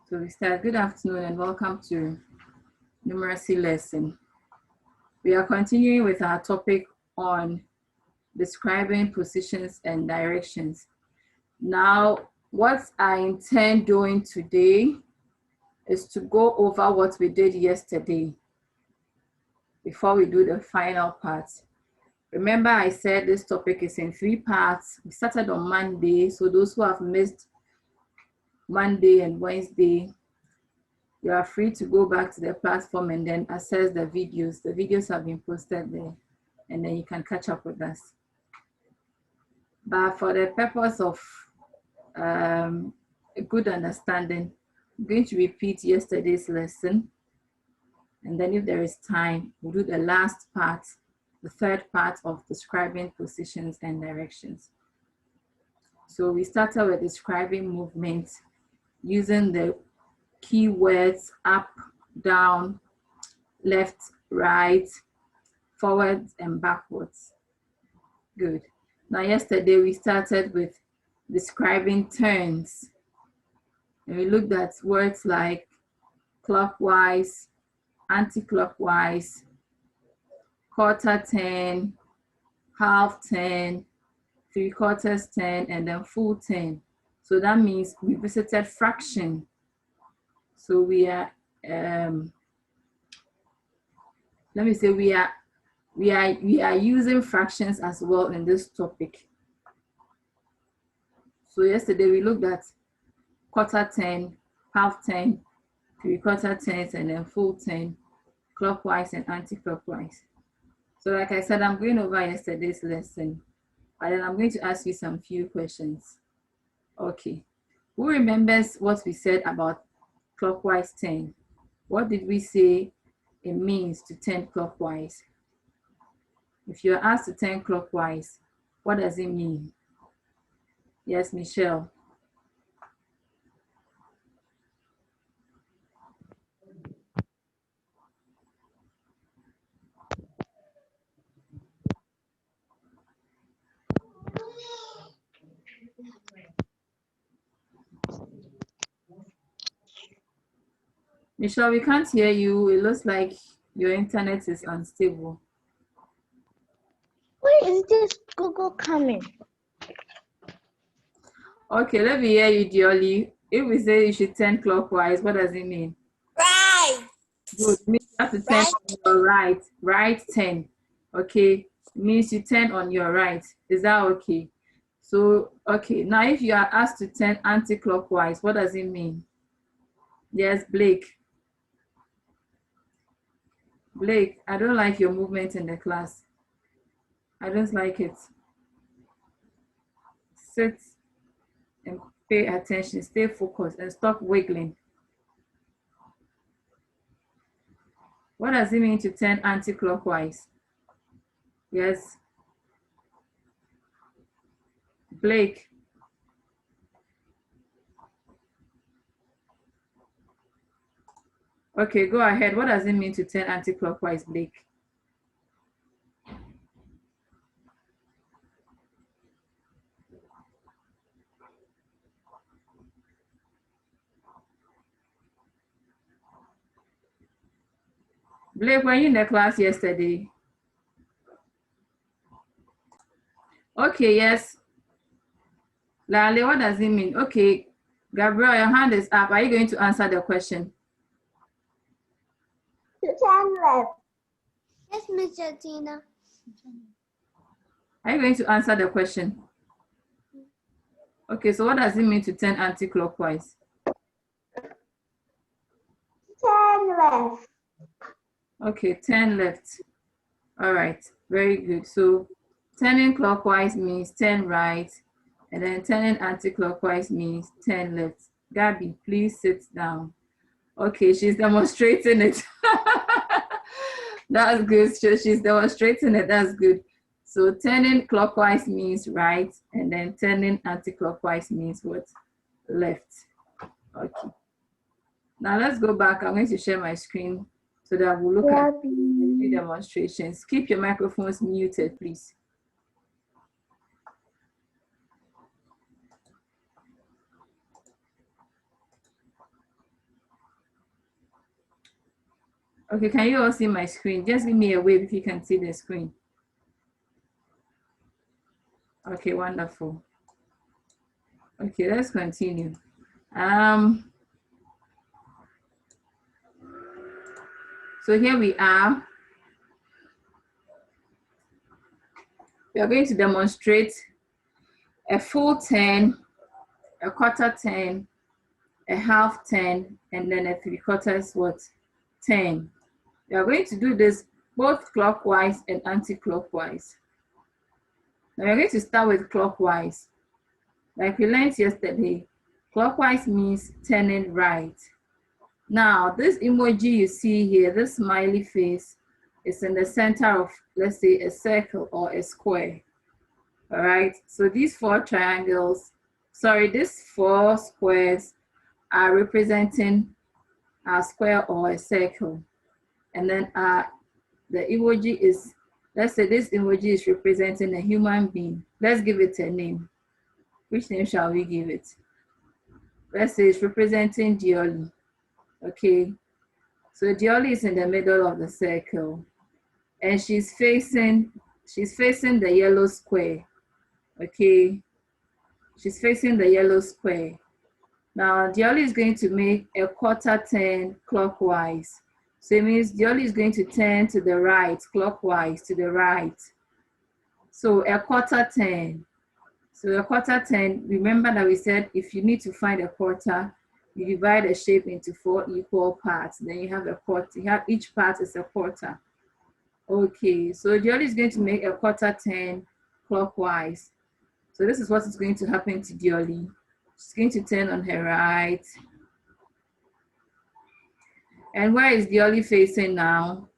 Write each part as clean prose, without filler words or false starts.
So we start. Good afternoon and welcome to Numeracy lesson. We are continuing with our topic on describing positions and directions. Now, what I intend doing today is to go over what we did yesterday before we do the final part. Remember, I said this topic is in 3 parts. We started on Monday, so those who have missed Monday and Wednesday, you are free to go back to the platform and then access the videos. The videos have been posted there, and then you can catch up with us. But for the purpose of a good understanding, I'm going to repeat yesterday's lesson. And then if there is time, we'll do the last part, the third part of describing positions and directions. So we started with describing movements using the keywords up, down, left, right, forwards, and backwards. Good. Now, yesterday we started with describing turns. And we looked at words like clockwise, anti-clockwise, quarter turn, half turn, 3/4 turn, and then full turn. So that means we visited fraction. So we are, let me say we are using fractions as well in this topic. So yesterday we looked at quarter turn, half turn, 3/4 turns, and then full turn, clockwise and anti-clockwise. So like I said, I'm going over yesterday's lesson, but then I'm going to ask you some few questions. Okay, who remembers what we said about clockwise turn? What did we say it means to turn clockwise? If you're asked to turn clockwise, what does it mean? Yes, Michelle. Michelle, we can't hear you. It looks like your internet is unstable. Where is this Google coming? Okay, let me hear you, Dioli. If we say you should turn clockwise, what does it mean? Right. Good. It means you have to turn on your right. Right turn. Okay. It means you turn on your right. Is that okay? So, okay. Now, if you are asked to turn anti-clockwise, what does it mean? Yes, Blake. Blake, I don't like your movement in the class. I don't like it. Sit and pay attention, stay focused, and stop wiggling. What does it mean to turn anti-clockwise? Yes. Blake. Okay, go ahead. What does it mean to turn anti-clockwise, Blake? Blake, were you in the class yesterday? Okay, yes. Lale, what does it mean? Okay, Gabriel, your hand is up. Are you going to answer the question? To turn left. Yes, Mr. Tina. Are you going to answer the question? Okay, so what does it mean to turn anti-clockwise? Turn left. Okay, turn left. All right, very good. So turning clockwise means turn right, and then turning anti-clockwise means turn left. Gabby, please sit down. Okay, she's demonstrating it. That's good. So she's demonstrating it. That's good. So turning clockwise means right, and then turning anti-clockwise means what? Left. Okay. Now let's go back. I'm going to share my screen so that we'll look at the demonstrations. Keep your microphones muted, please. Okay, can you all see my screen? Just give me a wave if you can see the screen. Okay, wonderful. Okay, let's continue. So here we are. We are going to demonstrate a full 10, a quarter 10, a half 10, and then a 3/4 what? 10. We are going to do this both clockwise and anti-clockwise. Now we're going to start with clockwise. Like we learned yesterday, clockwise means turning right. Now, this emoji you see here, this smiley face, is in the center of, let's say, a circle or a square. All right, so these four triangles, sorry, these four squares are representing a square or a circle. And then the emoji is, let's say this emoji is representing a human being. Let's give it a name. Which name shall we give it? Let's say it's representing Dioli. Okay, so Dioli is in the middle of the circle, and she's facing the yellow square. Okay, she's facing the yellow square. Now Dioli is going to make a quarter turn clockwise. So it means Dioli is going to turn to the right, clockwise to the right. So a quarter turn. So a quarter turn, remember that we said if you need to find a quarter, you divide a shape into 4 equal parts. Then you have a quarter. You have each part is a quarter. Okay, so Dioli is going to make a quarter turn clockwise. So this is what is going to happen to Dioli. She's going to turn on her right. And where is Dioli facing now?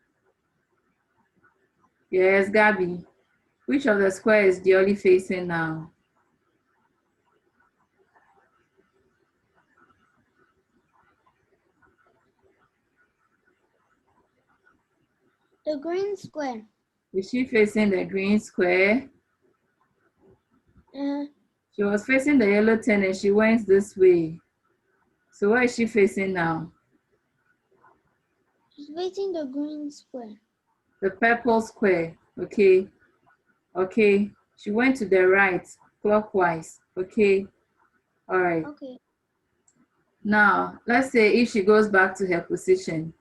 Yes, Gabby. Which of the squares is Dioli facing now? The green square. Is she facing the green square? She was facing the yellow 10 and she went this way. So where is she facing now? She's facing the green square. The purple square. Okay. Okay. She went to the right, clockwise. Okay. All right. Okay. Now, let's say if she goes back to her position,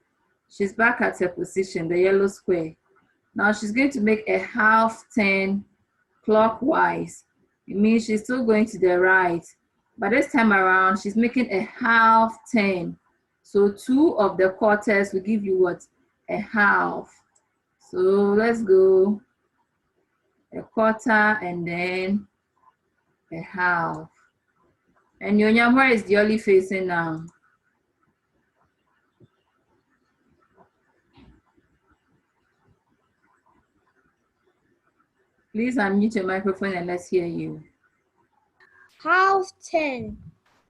she's back at her position, the yellow square. Now she's going to make a half turn clockwise. It means she's still going to the right, but this time around, she's making a half turn. So 2 of the quarters will give you what? A half. So let's go a quarter and then a half. And Nyonya, where is Dioli facing now? Please unmute your microphone and let's hear you. Half 10.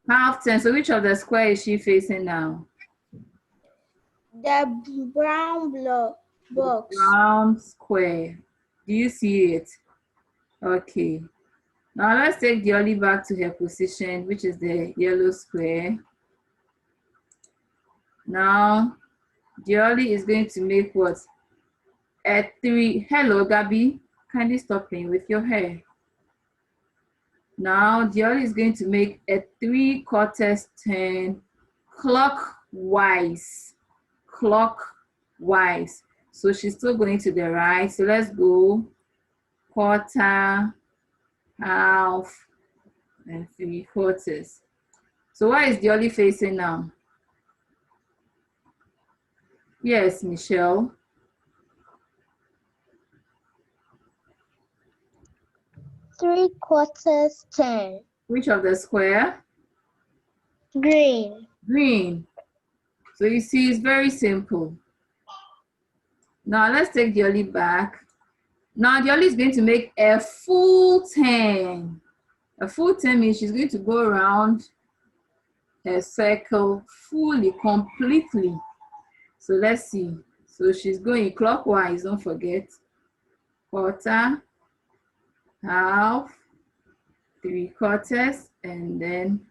Half 10. So which of the square is she facing now? The brown box. Brown square. Do you see it? Okay. Now let's take Dioli back to her position, which is the yellow square. Now, Dioli is going to make what? A 3. Hello, Gabby. Kindly stop playing with your hair. Now, Dioli is going to make a 3/4 turn clockwise. Clockwise. So she's still going to the right. So let's go quarter, half, and 3/4. So where is Dioli facing now? Yes, Michelle. 3/4 turn. Which of the square? Green. Green. So you see, it's very simple. Now let's take Dioli back. Now Dioli is going to make a full turn. A full turn means she's going to go around her circle fully, completely. So let's see. So she's going clockwise, don't forget. Quarter, half, 3/4, and then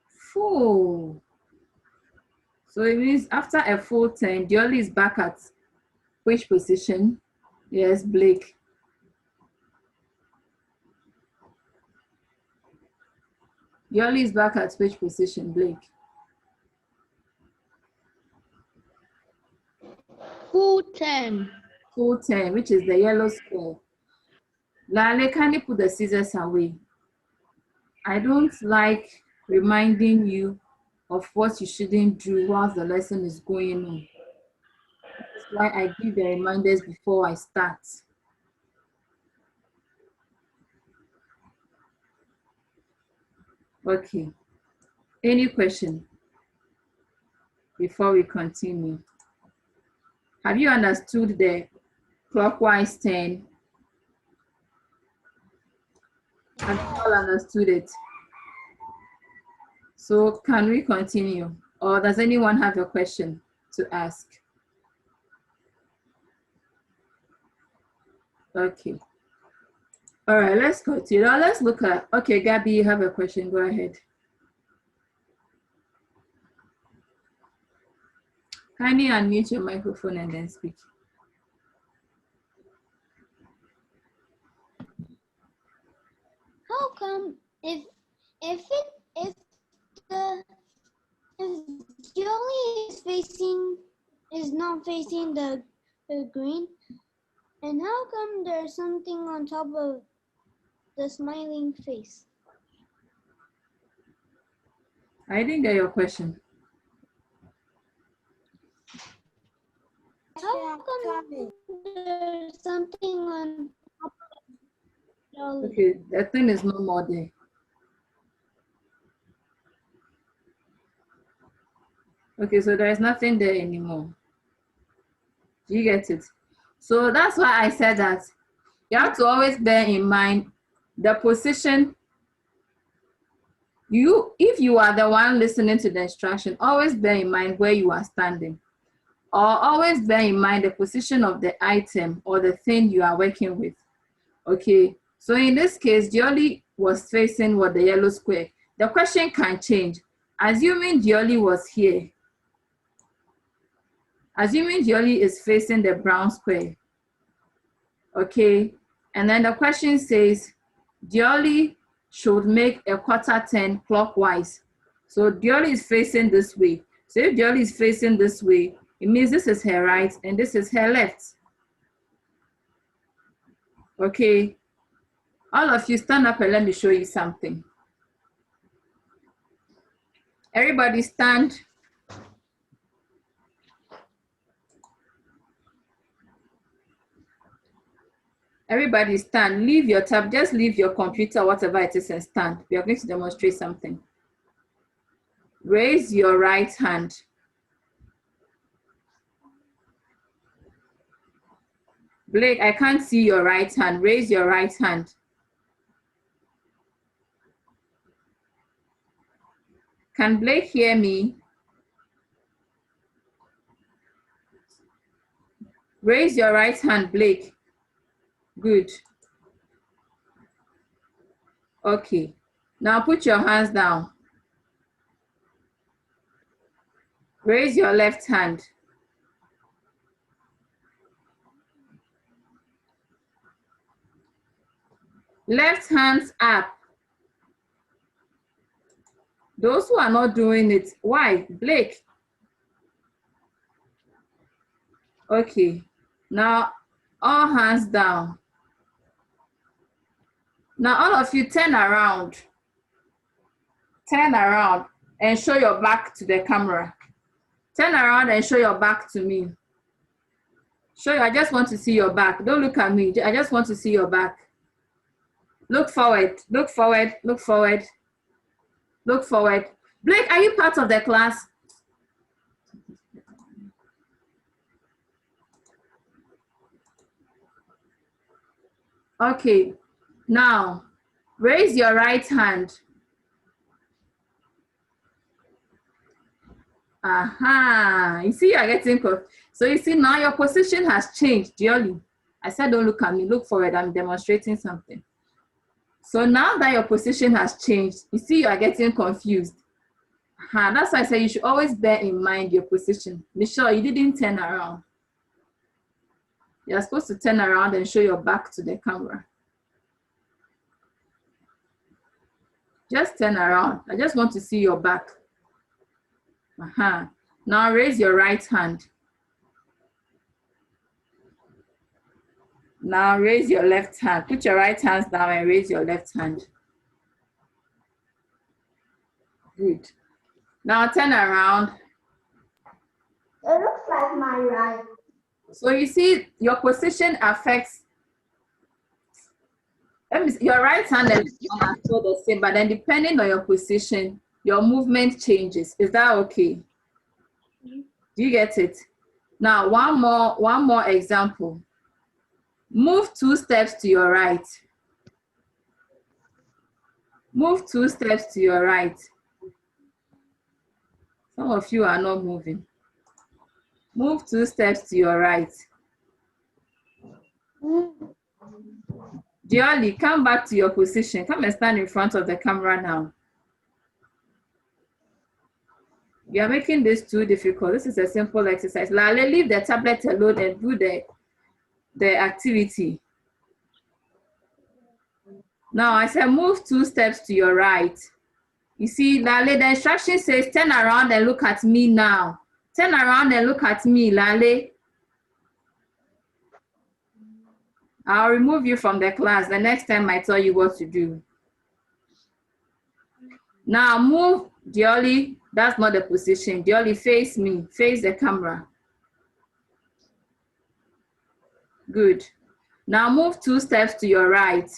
full. So it means after a full 10, Dioli is back at which position? Yes, Blake. Dioli is back at which position, Blake? Full 10. Full 10, which is the yellow square. Lale, kindly put the scissors away. I don't like reminding you of what you shouldn't do whilst the lesson is going on. That's why I give the reminders before I start. Okay. Any question before we continue? Have you understood the clockwise 10? Have you all understood it? So can we continue? Or does anyone have a question to ask? Okay. All right, let's continue. Now let's look at, okay, Gabby, you have a question, go ahead. Kindly unmute your microphone and then speak. How come if Jolly is not facing the green, and how come there's something on top of the smiling face? I didn't get your question. How come there's something on top of Jolly? Okay, the thing is no more there. Okay, so there is nothing there anymore. Do you get it? So that's why I said that you have to always bear in mind the position. If you are the one listening to the instruction, always bear in mind where you are standing. Or always bear in mind the position of the item or the thing you are working with. Okay, so in this case, Dioli was facing what, the yellow square. The question can change. Assuming Dioli was here, assuming Dioli is facing the brown square, okay, and then the question says, Dioli should make a quarter 10 clockwise. So Dioli is facing this way. So if Dioli is facing this way, it means this is her right and this is her left. Okay, all of you stand up and let me show you something. Everybody stand. Everybody stand. Leave your tab, just leave your computer, whatever it is, and stand. We are going to demonstrate something. Raise your right hand. Blake, I can't see your right hand. Raise your right hand. Can Blake hear me? Raise your right hand, Blake. Good. Okay. Now put your hands down. Raise your left hand. Left hands up. Those who are not doing it, why? Blake. Okay. Now, all hands down. Now, all of you turn around. Turn around and show your back to the camera. Turn around and show your back to me. Show you, I just want to see your back. Don't look at me. I just want to see your back. Look forward, look forward, look forward, look forward. Blake, are you part of the class? Okay, now raise your right hand. Aha, you see, you're getting close. So you see, now your position has changed, Dioli. I said, don't look at me, look forward. I'm demonstrating something. So now that your position has changed, you see, you are getting confused. That's why I say you should always bear in mind your position. Michelle, you didn't turn around. You're supposed to turn around and show your back to the camera. Just turn around. I just want to see your back. Now raise your right hand. Now raise your left hand. Put your right hands down and raise your left hand. Good. Now turn around. It looks like my right. So you see, your position affects. Your right hand and left hand are still the same, but then depending on your position, your movement changes. Is that okay? Do you get it? Now, one more example. Move 2 steps to your right. Move 2 steps to your right. Some of you are not moving. Move 2 steps to your right. Dioli, come back to your position. Come and stand in front of the camera now. You are making this too difficult. This is a simple exercise. Lale, leave the tablet alone and do the activity. Now, I said move 2 steps to your right. You see, Lale, the instruction says turn around and look at me now. Turn around and look at me, Lale. I'll remove you from the class the next time I tell you what to do. Now move, Dioli. That's not the position. Dioli, face me. Face the camera. Good. Now move 2 steps to your right.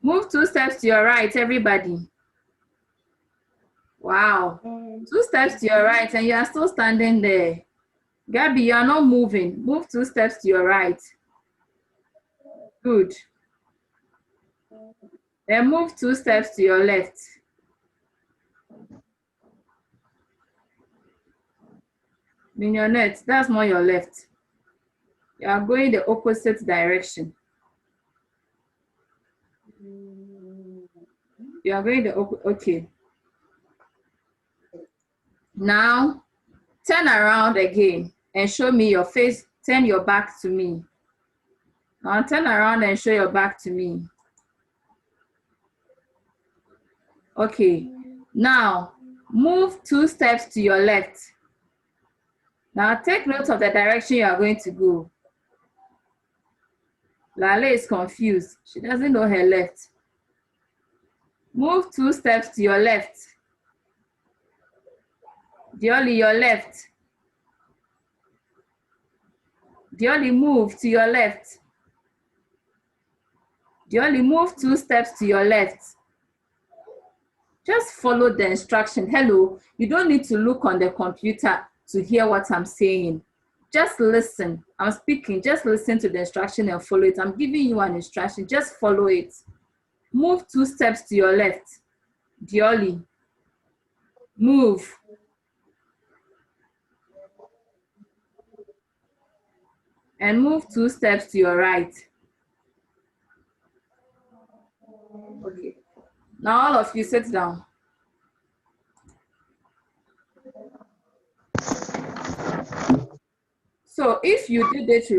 Move 2 steps to your right, everybody. Wow. 2 steps to your right and you are still standing there. Gabby, you are not moving. Move 2 steps to your right. Good. Then move 2 steps to your left. Mignonette, that's not your left. You are going the opposite direction. You are going the opposite. Okay. Now, turn around again and show me your face. Turn your back to me. Now turn around and show your back to me. Okay. Now, move 2 steps to your left. Now take note of the direction you are going to go. Lale is confused. She doesn't know her left. Move 2 steps to your left. Dioli, your left. Dioli, move to your left. Dioli, move 2 steps to your left. Just follow the instruction. Hello, you don't need to look on the computer to hear what I'm saying. Just listen. I'm speaking. Just listen to the instruction and follow it. I'm giving you an instruction. Just follow it. Move 2 steps to your left. Dioli, move. And move 2 steps to your right. Okay. Now all of you sit down. So if you did it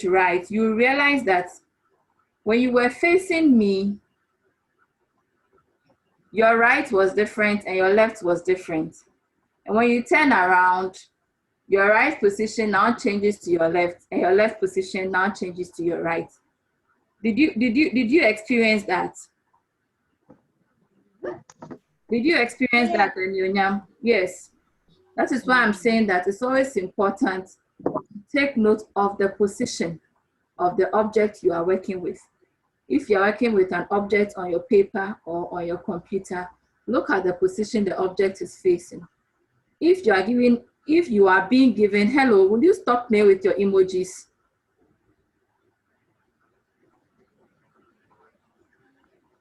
right, you realize that when you were facing me, your right was different and your left was different. And when you turn around, your right position now changes to your left and your left position now changes to your right. Did you experience that? Did you experience that, Nyonyam? Yes. That is why I'm saying that it's always important to take note of the position of the object you are working with. If you're working with an object on your paper or on your computer, look at the position the object is facing. If you are being given, hello, will you stop playing with your emojis?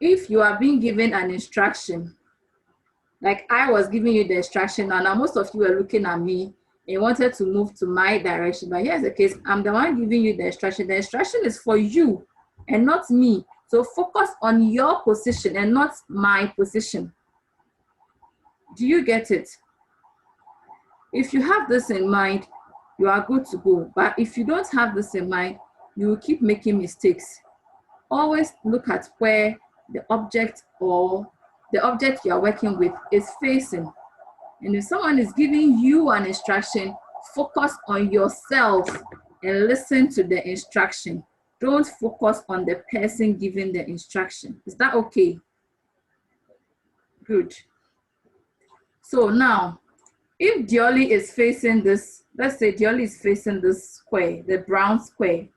If you are being given an instruction, like I was giving you the instruction, and now most of you are looking at me and wanted to move to my direction. But here's the case, I'm the one giving you the instruction. The instruction is for you and not me So focus on your position and not my position. Do you get it? If you have this in mind, you are good to go. But if you don't have this in mind, you will keep making mistakes. Always look at where the object or the object you are working with is facing. And if someone is giving you an instruction, focus on yourself and listen to the instruction. Don't focus on the person giving the instruction. Is that okay? Good. So now, if Dioli is facing this, let's say Dioli is facing this square, the brown square,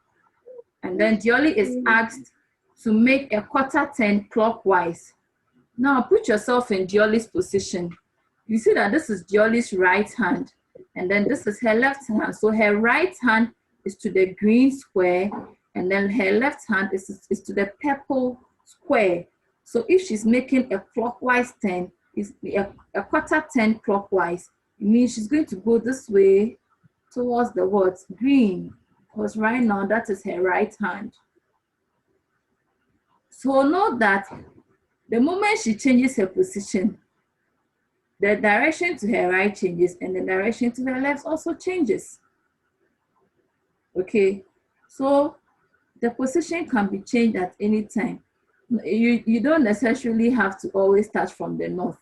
and then Dioli is asked to make a quarter turn clockwise. Now put yourself in Dioli's position. You see that this is Dioli's right hand, and then this is her left hand. So her right hand is to the green square, and then her left hand is to the purple square. So if she's making a clockwise turn, is a quarter turn clockwise, it means she's going to go this way towards the what? Green. Because right now that is her right hand. So note that the moment she changes her position, the direction to her right changes and the direction to her left also changes. Okay, so the position can be changed at any time. You don't necessarily have to always start from the north.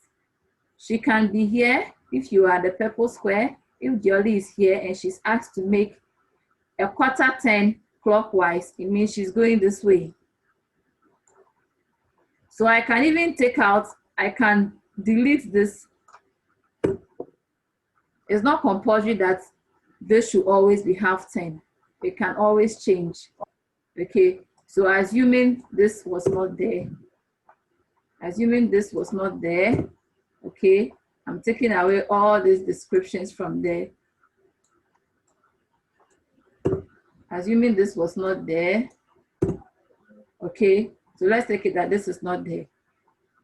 She can be here if you are the purple square. If Dioli is here and she's asked to make a quarter turn clockwise, it means she's going this way. So I can even take out, I can delete this. It's not compulsory that this should always be half turn. It can always change. Okay, so assuming this was not there, okay, I'm taking away all these descriptions from there. Assuming this was not there, okay, so let's take it that this is not there.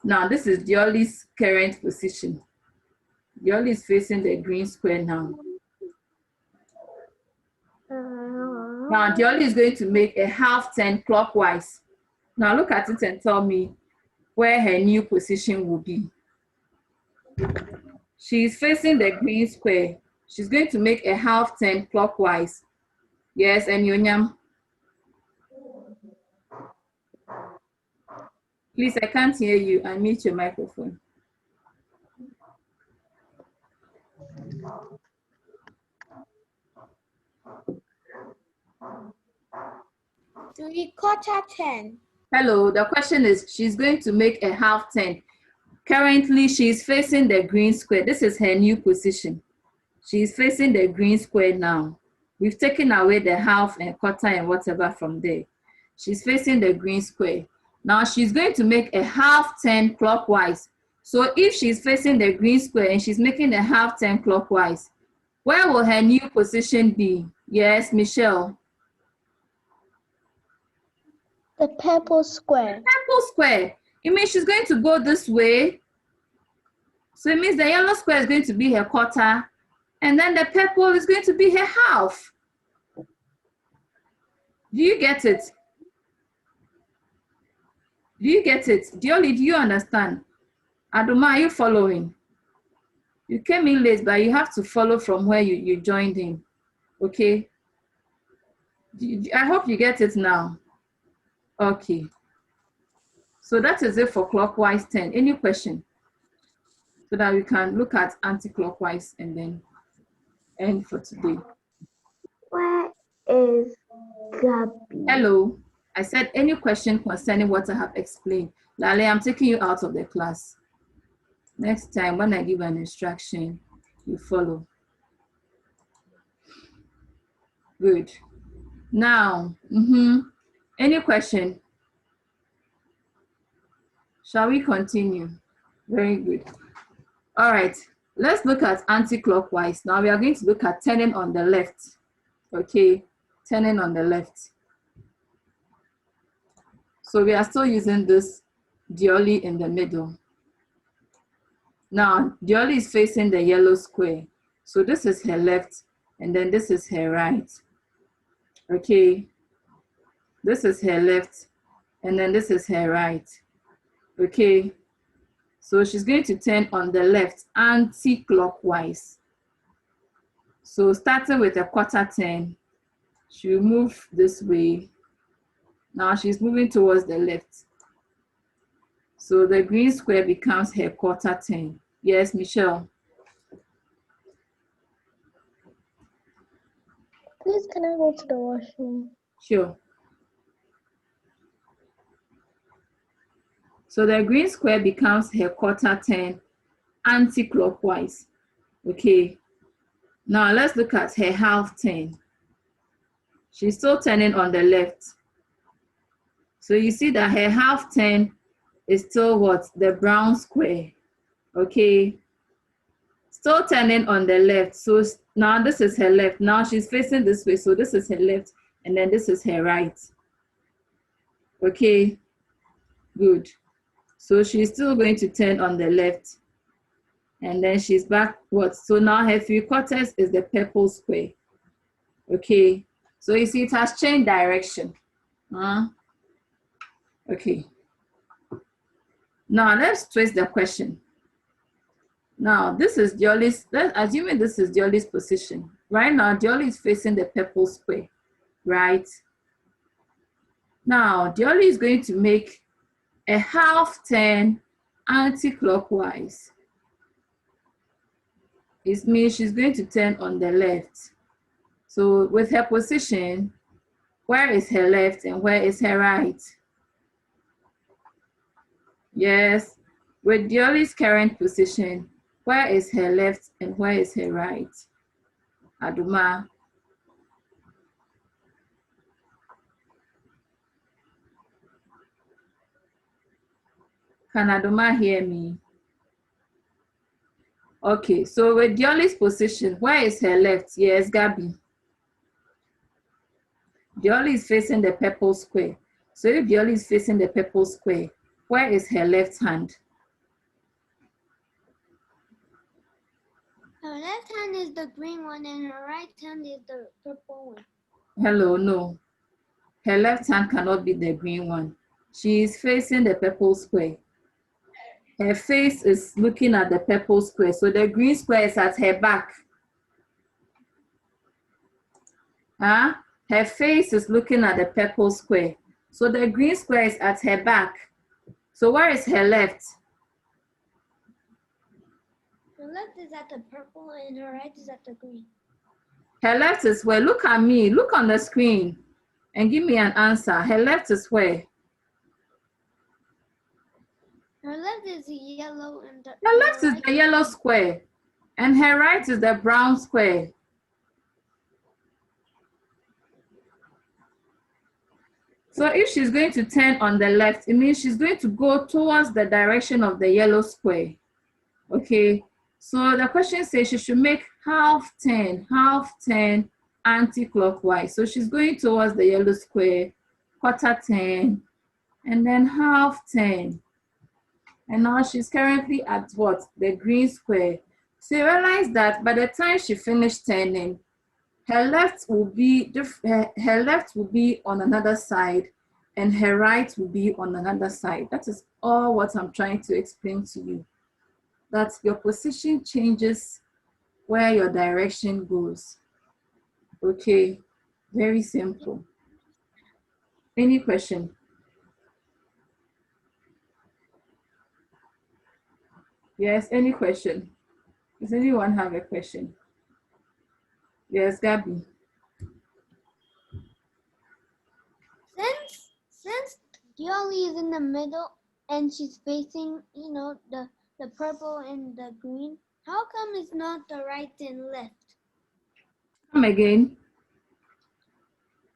Now this is Dioli's current position. Dioli is facing the green square now. Now Dioli is going to make a half turn clockwise. Now look at it and tell me where her new position will be. She is facing the green square. She's going to make a half turn clockwise. Yes, and Yonyam. Please, I can't hear you. Unmute your microphone. Three-quarter turn. Hello, the question is, she's going to make a half turn. Currently, she's facing the green square. This is her new position. She's facing the green square now. We've taken away the half and quarter and whatever from there. She's facing the green square. Now she's going to make a half turn clockwise. So if she's facing the green square and she's making a half turn clockwise, where will her new position be? Yes, Michelle. The purple square. The purple square. It means she's going to go this way. So it means the yellow square is going to be her quarter, and then the purple is going to be her half. Do you get it? Do you get it? Dioli, do you understand? Adoma, are you following? You came in late, but you have to follow from where you joined in. Okay? I hope you get it now. Okay. So that is it for clockwise 10. Any question? So that we can look at anti-clockwise and then end for today. Where is Gabby? Hello. I said any question concerning what I have explained. Lale, I'm taking you out of the class. Next time when I give an instruction, you follow. Good. Now, any question? Shall we continue? Very good. All right, let's look at anti-clockwise. Now we are going to look at turning on the left. Okay, turning on the left. So we are still using this Dioli in the middle. Now, Dioli is facing the yellow square. So this is her left, and then this is her right. Okay, this is her left, and then this is her right. Okay, so she's going to turn on the left anti-clockwise. So starting with a quarter turn, she'll move this way. Now she's moving towards the left. So the green square becomes her quarter turn. Yes, Michelle? Please, can I go to the washroom? Sure. So the green square becomes her quarter turn anti-clockwise. Okay. Now let's look at her half turn. She's still turning on the left. So you see that her half turn is still what? The brown square. Okay. Still turning on the left. So now this is her left. Now she's facing this way. So this is her left. And then this is her right. Okay. Good. So she's still going to turn on the left. And then she's backwards. So now her 3/4 is the purple square. Okay. So you see it has changed direction. Okay. Now let's twist the question. Now this is Dioli's, assuming this is Dioli's position. Right now, Dioli is facing the purple square, right? Now, Dioli is going to make a half turn anti-clockwise. It means she's going to turn on the left. So with her position, where is her left and where is her right? Yes, with Dioli's current position, where is her left and where is her right? Aduma. Can Aduma hear me? Okay, so with Dioli's position, where is her left? Yes, Gabby. Dioli is facing the purple square. So if Dioli is facing the purple square, where is her left hand? Her left hand is the green one and her right hand is the purple one. Hello, no. Her left hand cannot be the green one. She is facing the purple square. Her face is looking at the purple square. So the green square is at her back. Her face is looking at the purple square. So the green square is at her back. So where is her left? Her left is at the purple and her right is at the green. Her left is where? Look at me. Look on the screen and give me an answer. Her left is where? Her left is the yellow and the Her left is the yellow square and her right is the brown square. So if she's going to turn on the left, it means she's going to go towards the direction of the yellow square. Okay, so the question says she should make half turn anti-clockwise. So she's going towards the yellow square, quarter turn, and then half turn. And now she's currently at what? The green square. So you realize that by the time she finished turning, her left will be on another side and her right will be on another side. That is all what I'm trying to explain to you. That your position changes where your direction goes. Okay, very simple. Any question? Yes, any question? Does anyone have a question? Yes, Gabby. Since Dioli is in the middle and she's facing, the purple and the green, how come it's not the right and left? Come again.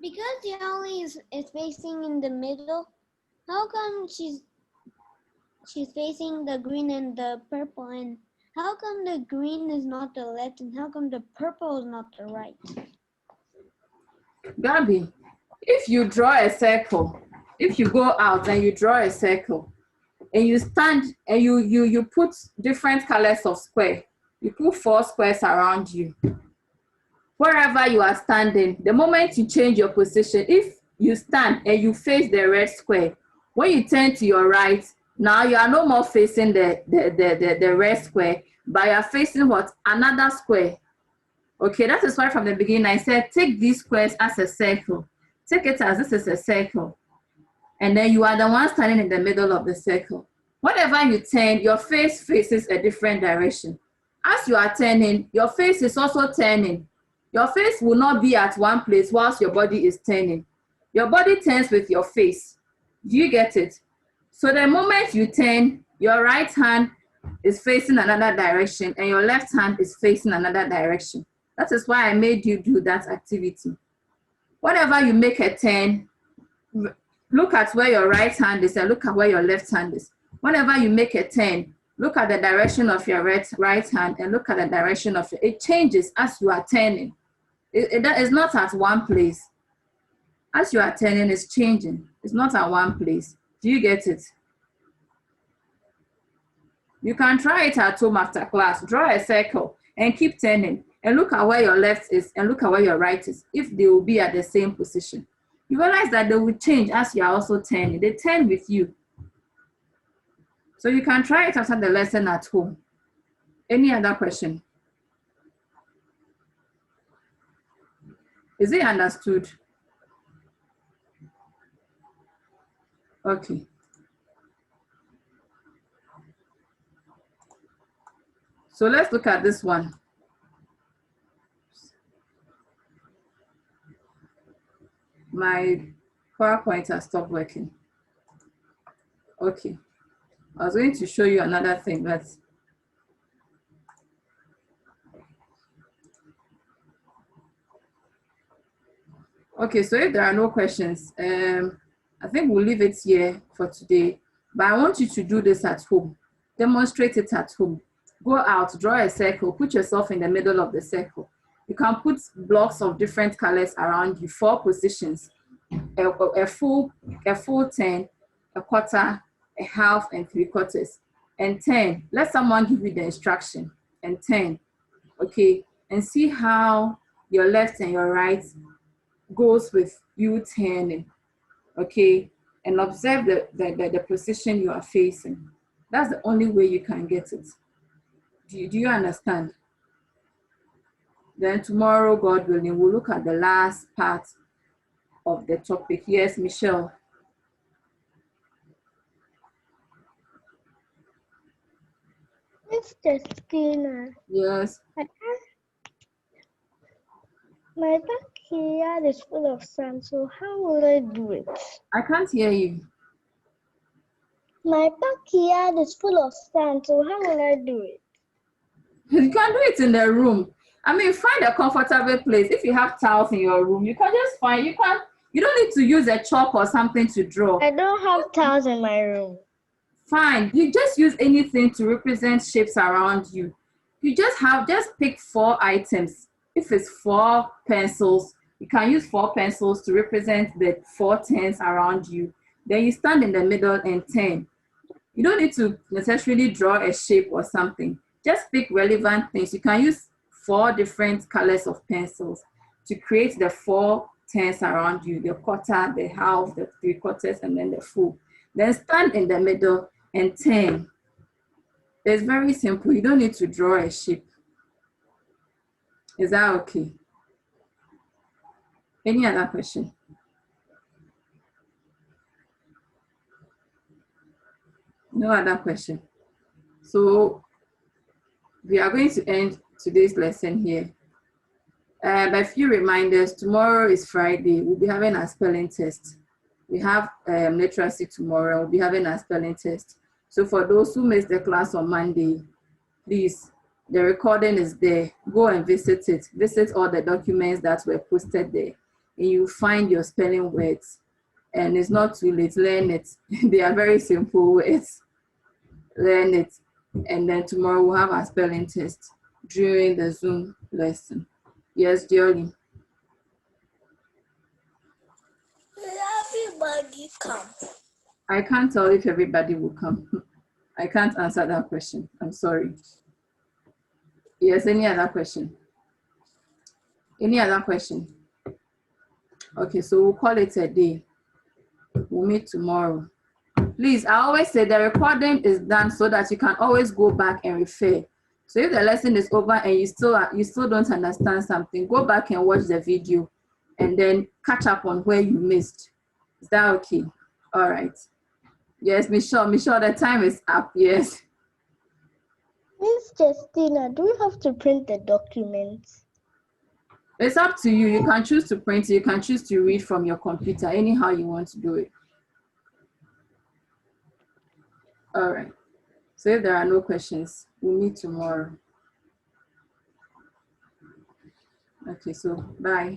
Because Dioli is facing in the middle, how come she's facing the green and the purple, and how come the green is not the left and how come the purple is not the right? Gabby, if you draw a circle, if you go out and you draw a circle and you stand and you put different colors of square, you put 4 squares around you. Wherever you are standing, the moment you change your position, if you stand and you face the red square, When you turn to your right, now you are no more facing the red square, but you are facing what? Another square. Okay, that is why from the beginning I said take these squares as a circle. Take it as this is a circle. And then you are the one standing in the middle of the circle. Whenever you turn, your face faces a different direction. As you are turning, your face is also turning. Your face will not be at one place whilst your body is turning. Your body turns with your face. Do you get it? So the moment you turn, your right hand is facing another direction and your left hand is facing another direction. That is why I made you do that activity. Whenever you make a turn, look at where your right hand is and look at where your left hand is. Whenever you make a turn, look at the direction of your right hand and look at the direction of your, it changes as you are turning. It is not at one place. As you are turning, it's changing. It's not at one place. Do you get it? You can try it at home after class. Draw a circle and keep turning and look at where your left is and look at where your right is, if they will be at the same position. You realize that they will change as you are also turning. They turn with you. So you can try it after the lesson at home. Any other question? Is it understood? Okay. So let's look at this one. My PowerPoint has stopped working. Okay. I was going to show you another thing, but okay, so if there are no questions, I think we'll leave it here for today. But I want you to do this at home. Demonstrate it at home. Go out, draw a circle, put yourself in the middle of the circle. You can put blocks of different colors around you, 4 positions, a full turn, a quarter, a half, and 3/4, and turn. Let someone give you the instruction, and turn, okay? And see how your left and your right goes with you turning, okay? And observe the position you are facing. That's the only way you can get it. Do you understand? Then tomorrow, God willing, we'll look at the last part of the topic. Yes, Michelle. Mr. Skinner, Yes. my backyard is full of sand, so how will I do it? I can't hear you. My backyard is full of sand, so how will I do it? You can do it in the room. I mean, find a comfortable place. If you have towels in your room, you can just find, you don't need to use a chalk or something to draw. I don't have towels in my room. Fine, you just use anything to represent shapes around you. You just pick 4 items. If it's 4 pencils, you can use 4 pencils to represent the 4 turns around you. Then you stand in the middle and turn. You don't need to necessarily draw a shape or something. Just pick relevant things. You can use 4 different colors of pencils to create the 4 turns around you, the quarter, the half, the 3/4, and then the full. Then stand in the middle and turn. It's very simple. You don't need to draw a shape. Is that okay? Any other question? No other question. So we are going to end today's lesson here. A few reminders. Tomorrow is Friday. We'll be having a spelling test. We have literacy tomorrow. We'll be having a spelling test. So for those who missed the class on Monday, please, the recording is there. Go and visit it. Visit all the documents that were posted there. And you find your spelling words. And it's not too late. Learn it. They are very simple words. Learn it. And then tomorrow we'll have our spelling test during the Zoom lesson. Yes, Jolly. Will everybody come? I can't tell if everybody will come. I can't answer that question. I'm sorry. Yes, any other question? Any other question? Okay, so we'll call it a day. We'll meet tomorrow. Please, I always say the recording is done so that you can always go back and refer. So if the lesson is over and you still don't understand something, go back and watch the video and then catch up on where you missed. Is that okay? All right. Yes, Michelle, the time is up. Yes. Miss Justina, do we have to print the documents? It's up to you. You can choose to print it. You can choose to read from your computer, anyhow you want to do it. All right. So if there are no questions, we'll meet tomorrow. Okay, so bye.